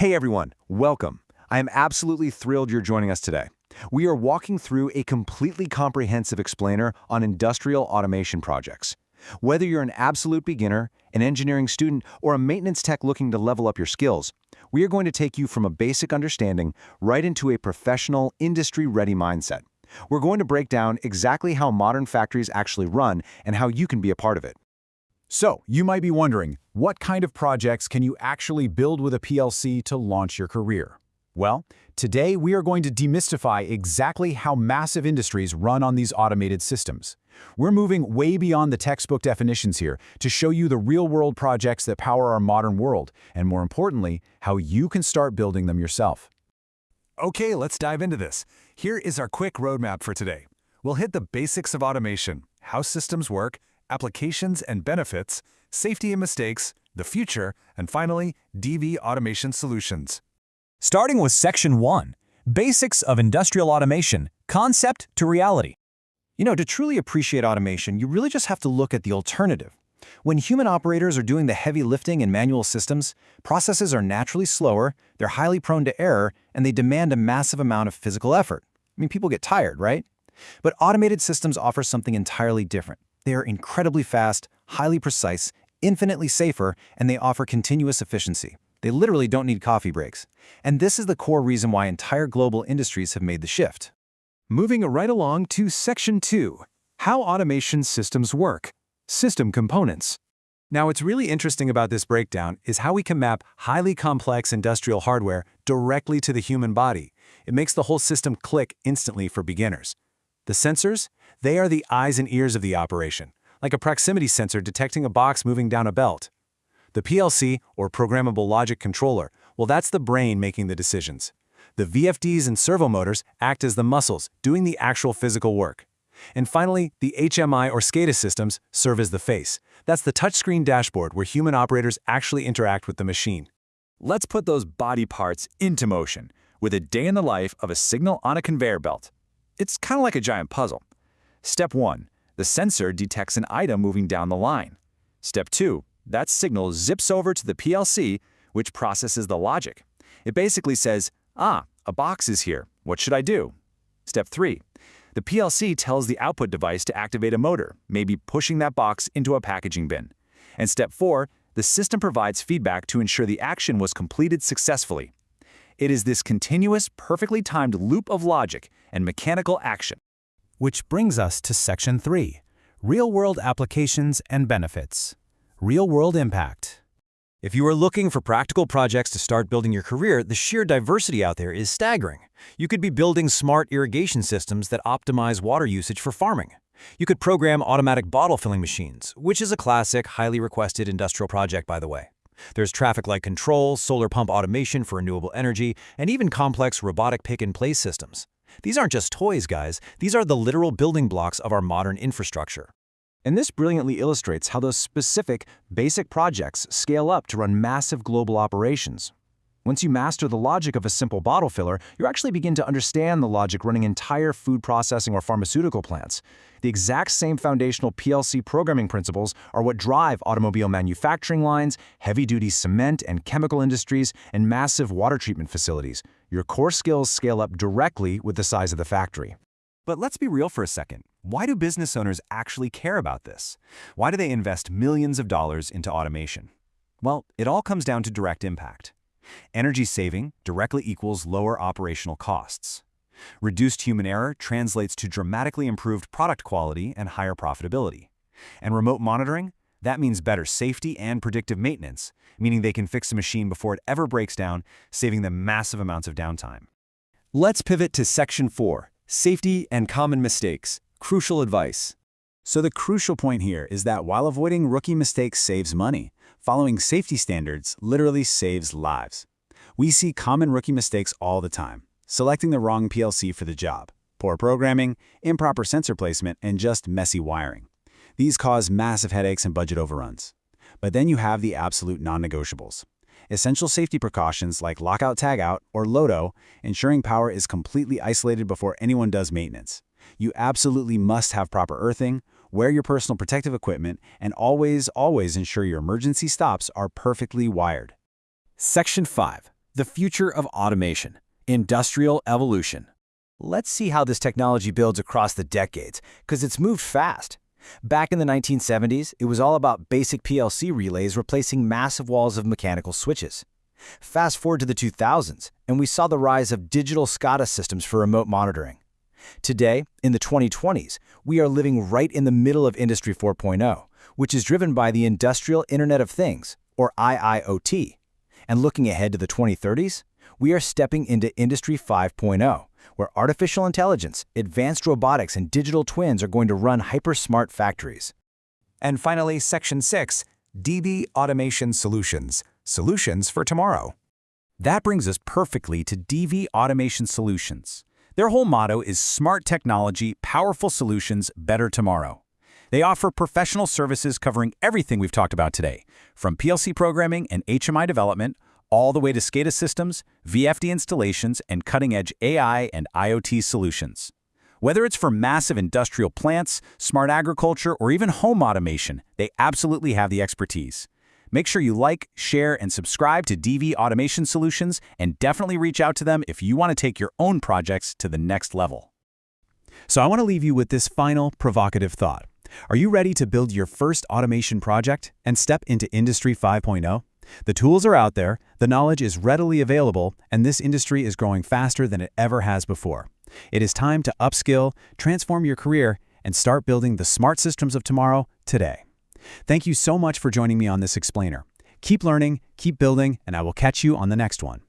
Hey everyone, welcome. I am absolutely thrilled you're joining us today. We are walking through a completely comprehensive explainer on industrial automation projects. Whether you're an absolute beginner, an engineering student, or a maintenance tech looking to level up your skills, we are going to take you from a basic understanding right into a professional, industry-ready mindset. We're going to break down exactly how modern factories actually run and how you can be a part of it. So, you might be wondering, what kind of projects can you actually build with a PLC to launch your career? Well, today we are going to demystify exactly how massive industries run on these automated systems. We're moving way beyond the textbook definitions here to show you the real-world projects that power our modern world, and more importantly, how you can start building them yourself. Okay, let's dive into this. Here is our quick roadmap for today. We'll hit the basics of automation, how systems work, applications and benefits, safety and mistakes, the future, and finally, DEVI automation solutions. Starting with Section 1, Basics of Industrial Automation, Concept to Reality. You know, to truly appreciate automation, you really just have to look at the alternative. When human operators are doing the heavy lifting in manual systems, processes are naturally slower, they're highly prone to error, and they demand a massive amount of physical effort. I mean, people get tired, right? But automated systems offer something entirely different. They are incredibly fast, highly precise, infinitely safer, and they offer continuous efficiency. They literally don't need coffee breaks. And this is the core reason why entire global industries have made the shift. Moving right along to Section 2, How Automation Systems Work, System Components. Now, what's really interesting about this breakdown is how we can map highly complex industrial hardware directly to the human body. It makes the whole system click instantly for beginners. The sensors? They are the eyes and ears of the operation, like a proximity sensor detecting a box moving down a belt. The PLC, or Programmable Logic Controller, well, that's the brain making the decisions. The VFDs and servo motors act as the muscles, doing the actual physical work. And finally, the HMI or SCADA systems serve as the face. That's the touchscreen dashboard where human operators actually interact with the machine. Let's put those body parts into motion with a day in the life of a signal on a conveyor belt. It's kind of like a giant puzzle. Step 1. The sensor detects an item moving down the line. Step 2. That signal zips over to the PLC, which processes the logic. It basically says, a box is here. What should I do? Step 3. The PLC tells the output device to activate a motor, maybe pushing that box into a packaging bin. And Step 4. The system provides feedback to ensure the action was completed successfully. It is this continuous, perfectly timed loop of logic and mechanical action. Which brings us to Section 3, Real-World Applications and Benefits. Real-world impact. If you are looking for practical projects to start building your career, the sheer diversity out there is staggering. You could be building smart irrigation systems that optimize water usage for farming. You could program automatic bottle filling machines, which is a classic, highly requested industrial project, by the way. There's traffic light control, solar pump automation for renewable energy, and even complex robotic pick-and-place systems. These aren't just toys, guys. These are the literal building blocks of our modern infrastructure. And this brilliantly illustrates how those specific, basic projects scale up to run massive global operations. Once you master the logic of a simple bottle filler, you actually begin to understand the logic running entire food processing or pharmaceutical plants. The exact same foundational PLC programming principles are what drive automobile manufacturing lines, heavy-duty cement and chemical industries, and massive water treatment facilities. Your core skills scale up directly with the size of the factory. But let's be real for a second. Why do business owners actually care about this? Why do they invest millions of dollars into automation? Well, it all comes down to direct impact. Energy saving directly equals lower operational costs. Reduced human error translates to dramatically improved product quality and higher profitability. And remote monitoring? That means better safety and predictive maintenance, meaning they can fix a machine before it ever breaks down, saving them massive amounts of downtime. Let's pivot to Section 4, Safety and Common Mistakes. Crucial advice. So the crucial point here is that while avoiding rookie mistakes saves money, following safety standards literally saves lives. We see common rookie mistakes all the time. Selecting the wrong PLC for the job, poor programming, improper sensor placement, and just messy wiring. These cause massive headaches and budget overruns. But then you have the absolute non-negotiables. Essential safety precautions like lockout-tagout or LOTO, ensuring power is completely isolated before anyone does maintenance. You absolutely must have proper earthing, wear your personal protective equipment, and always ensure your emergency stops are perfectly wired. Section 5. The future of automation, industrial evolution. Let's see how this technology builds across the decades, because it's moved fast. Back in the 1970s, it was all about basic PLC relays replacing massive walls of mechanical switches. Fast forward to the 2000s, and we saw the rise of digital SCADA systems for remote monitoring. Today, in the 2020s, we are living right in the middle of Industry 4.0, which is driven by the Industrial Internet of Things, or IIoT. And looking ahead to the 2030s, we are stepping into Industry 5.0, where artificial intelligence, advanced robotics, and digital twins are going to run hyper-smart factories. And finally, Section 6, DEVI Automation Solutions, Solutions for Tomorrow. That brings us perfectly to DEVI Automation Solutions. Their whole motto is Smart Technology, Powerful Solutions, Better Tomorrow. They offer professional services covering everything we've talked about today, from PLC programming and HMI development, all the way to SCADA systems, VFD installations, and cutting-edge AI and IoT solutions. Whether it's for massive industrial plants, smart agriculture, or even home automation, they absolutely have the expertise. Make sure you like, share, and subscribe to DEVI Automation Solutions, and definitely reach out to them if you want to take your own projects to the next level. So I want to leave you with this final provocative thought. Are you ready to build your first automation project and step into Industry 5.0? The tools are out there, the knowledge is readily available, and this industry is growing faster than it ever has before. It is time to upskill, transform your career, and start building the smart systems of tomorrow today. Thank you so much for joining me on this explainer. Keep learning, keep building, and I will catch you on the next one.